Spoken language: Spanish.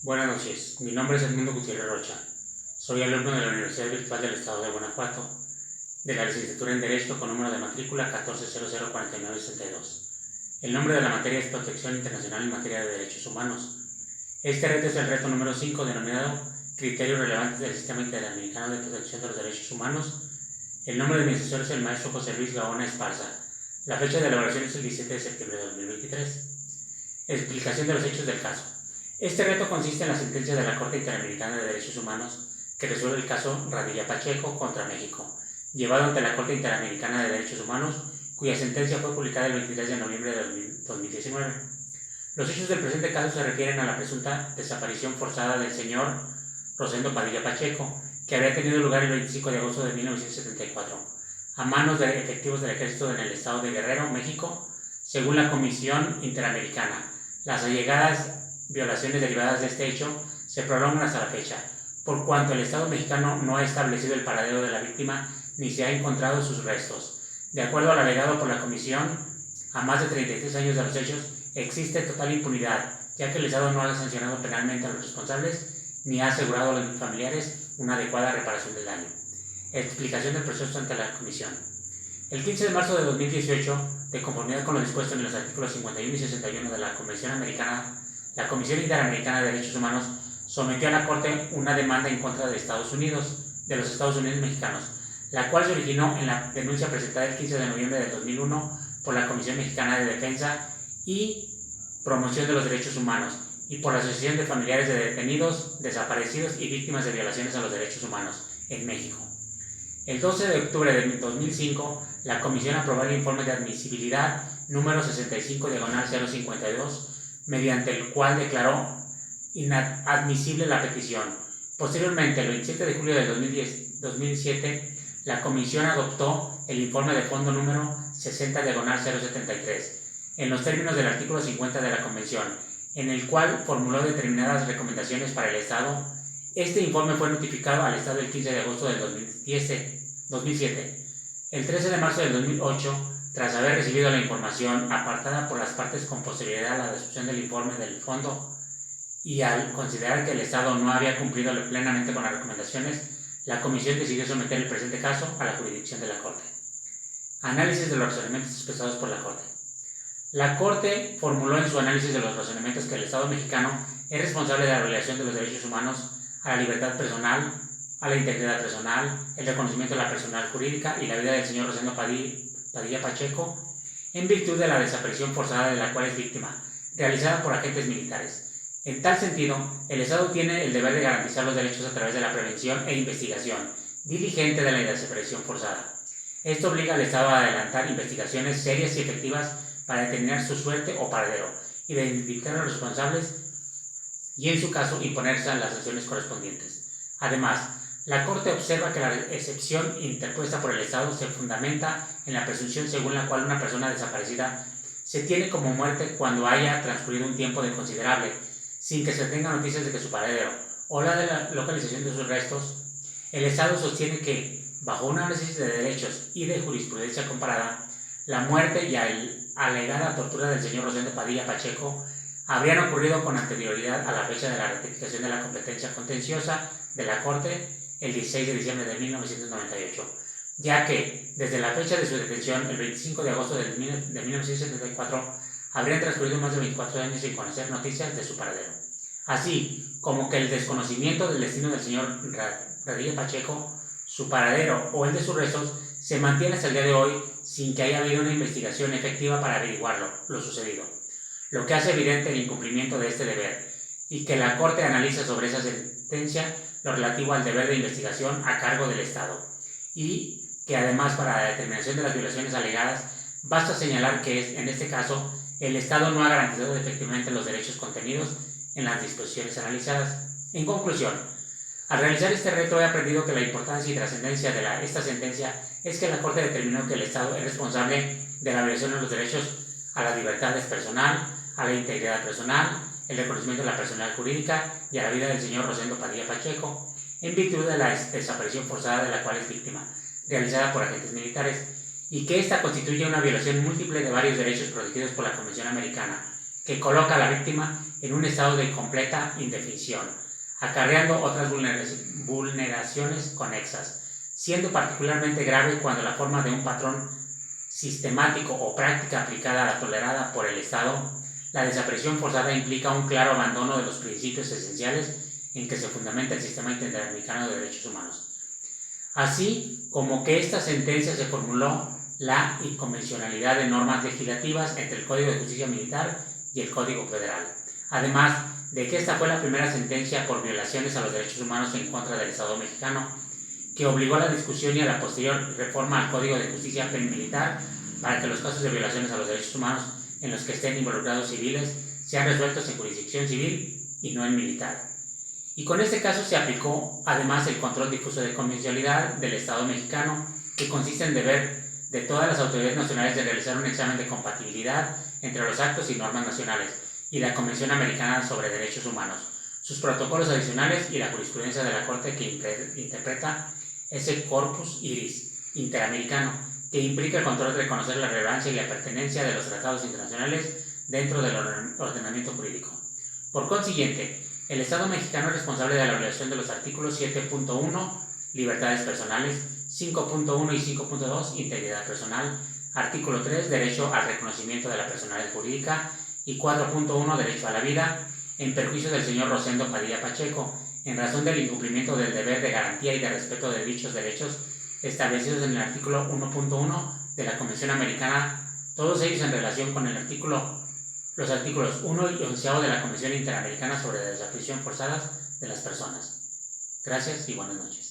Buenas noches, mi nombre es Edmundo Gutiérrez Rocha. Soy alumno de la Universidad Virtual del Estado de Guanajuato, de la licenciatura en Derecho con número de matrícula 14004962. El nombre de la materia es Protección Internacional en Materia de Derechos Humanos. Este reto es el reto número 5, denominado Criterios Relevantes del Sistema Interamericano de Protección de los Derechos Humanos. El nombre de mi asesor es el maestro José Luis Gaona Esparza. La fecha de elaboración es el 17 de septiembre de 2023. Explicación de los hechos del caso. Este reto consiste en la sentencia de la Corte Interamericana de Derechos Humanos que resuelve el caso Radilla Pacheco contra México, llevado ante la Corte Interamericana de Derechos Humanos, cuya sentencia fue publicada el 23 de noviembre de 2019. Los hechos del presente caso se refieren a la presunta desaparición forzada del señor Rosendo Padilla Pacheco, que habría tenido lugar el 25 de agosto de 1974, a manos de efectivos del Ejército en el estado de Guerrero, México, según la Comisión Interamericana. Las allegadas violaciones derivadas de este hecho se prolongan hasta la fecha, por cuanto el Estado mexicano no ha establecido el paradero de la víctima ni se ha encontrado sus restos. De acuerdo al alegado por la Comisión, a más de 33 años de los hechos, existe total impunidad, ya que el Estado no ha sancionado penalmente a los responsables ni ha asegurado a los familiares una adecuada reparación del daño. Explicación del proceso ante la Comisión. El 15 de marzo de 2018, de conformidad con lo dispuesto en los artículos 51 y 61 de la la Comisión Interamericana de Derechos Humanos sometió a la Corte una demanda en contra de los Estados Unidos mexicanos, la cual se originó en la denuncia presentada el 15 de noviembre de 2001 por la Comisión Mexicana de Defensa y Promoción de los Derechos Humanos y por la Asociación de Familiares de Detenidos, Desaparecidos y Víctimas de Violaciones a los Derechos Humanos en México. El 12 de octubre de 2005, la Comisión aprobó el informe de admisibilidad número 65/052, mediante el cual declaró inadmisible la petición. Posteriormente, el 27 de julio de 2007, la Comisión adoptó el informe de fondo número 60/073, en los términos del artículo 50 de la Convención, en el cual formuló determinadas recomendaciones para el Estado. Este informe fue notificado al Estado el 15 de agosto del 2007. El 13 de marzo del 2008, tras haber recibido la información apartada por las partes con posterioridad a la recepción del informe del fondo y al considerar que el Estado no había cumplido plenamente con las recomendaciones, la Comisión decidió someter el presente caso a la jurisdicción de la Corte. Análisis de los razonamientos expresados por la Corte. La Corte formuló en su análisis de los razonamientos que el Estado mexicano es responsable de la violación de los derechos humanos a la libertad personal, a la integridad personal, el reconocimiento de la personalidad jurídica y la vida del señor Rosendo Padilla Pacheco, en virtud de la desaparición forzada de la cual es víctima, realizada por agentes militares. En tal sentido, el Estado tiene el deber de garantizar los derechos a través de la prevención e investigación diligente de la desaparición forzada. Esto obliga al Estado a adelantar investigaciones serias y efectivas para determinar su suerte o paradero, identificar a los responsables y, en su caso, imponerse a las sanciones correspondientes. Además, la Corte observa que la excepción interpuesta por el Estado se fundamenta en la presunción según la cual una persona desaparecida se tiene como muerte cuando haya transcurrido un tiempo considerable sin que se tenga noticias de que su paradero o la de la localización de sus restos. El Estado sostiene que, bajo un análisis de derechos y de jurisprudencia comparada, la muerte y la alegada tortura del señor Rosendo Padilla Pacheco habrían ocurrido con anterioridad a la fecha de la ratificación de la competencia contenciosa de la Corte el 16 de diciembre de 1998, ya que, desde la fecha de su detención, el 25 de agosto de 1974, habrían transcurrido más de 24 años sin conocer noticias de su paradero. Así como que el desconocimiento del destino del señor Radilla Pacheco, su paradero o el de sus restos, se mantiene hasta el día de hoy sin que haya habido una investigación efectiva para averiguar lo sucedido, lo que hace evidente el incumplimiento de este deber, y que la Corte analiza sobre esa sentencia lo relativo al deber de investigación a cargo del Estado, y que además para la determinación de las violaciones alegadas basta señalar que en este caso el Estado no ha garantizado efectivamente los derechos contenidos en las disposiciones analizadas. En conclusión, al realizar este reto he aprendido que la importancia y trascendencia de esta sentencia es que la Corte determinó que el Estado es responsable de la violación de los derechos a las libertades personal, a la integridad personal, el reconocimiento de la personalidad jurídica y a la vida del señor Rosendo Padilla Pacheco, en virtud de la desaparición forzada de la cual es víctima, realizada por agentes militares, y que ésta constituye una violación múltiple de varios derechos protegidos por la Convención Americana, que coloca a la víctima en un estado de completa indefensión, acarreando otras vulneraciones conexas, siendo particularmente grave cuando la forma de un patrón sistemático o práctica aplicada a la tolerada por el Estado, la desaparición forzada implica un claro abandono de los principios esenciales en que se fundamenta el sistema interamericano de derechos humanos. Así como que esta sentencia se formuló la inconvencionalidad de normas legislativas entre el Código de Justicia Militar y el Código Federal. Además de que esta fue la primera sentencia por violaciones a los derechos humanos en contra del Estado mexicano, que obligó a la discusión y a la posterior reforma al Código de Justicia Militar para que los casos de violaciones a los derechos humanos en los que estén involucrados civiles sean resueltos en jurisdicción civil y no en militar. Y con este caso se aplicó además el control difuso de convencionalidad del Estado mexicano, que consiste en deber de todas las autoridades nacionales de realizar un examen de compatibilidad entre los actos y normas nacionales y la Convención Americana sobre Derechos Humanos, sus protocolos adicionales y la jurisprudencia de la Corte que interpreta ese corpus iris interamericano, que implica el control de reconocer la relevancia y la pertenencia de los tratados internacionales dentro del ordenamiento jurídico. Por consiguiente, el Estado mexicano es responsable de la violación de los artículos 7.1, libertades personales, 5.1 y 5.2, integridad personal, artículo 3, derecho al reconocimiento de la personalidad jurídica, y 4.1, derecho a la vida, en perjuicio del señor Rosendo Padilla Pacheco, en razón del incumplimiento del deber de garantía y de respeto de dichos derechos establecidos en el artículo 1.1 de la Convención Americana, todos ellos en relación con los artículos 1 y 11 de la Convención Interamericana sobre la desaparición forzada de las personas. Gracias y buenas noches.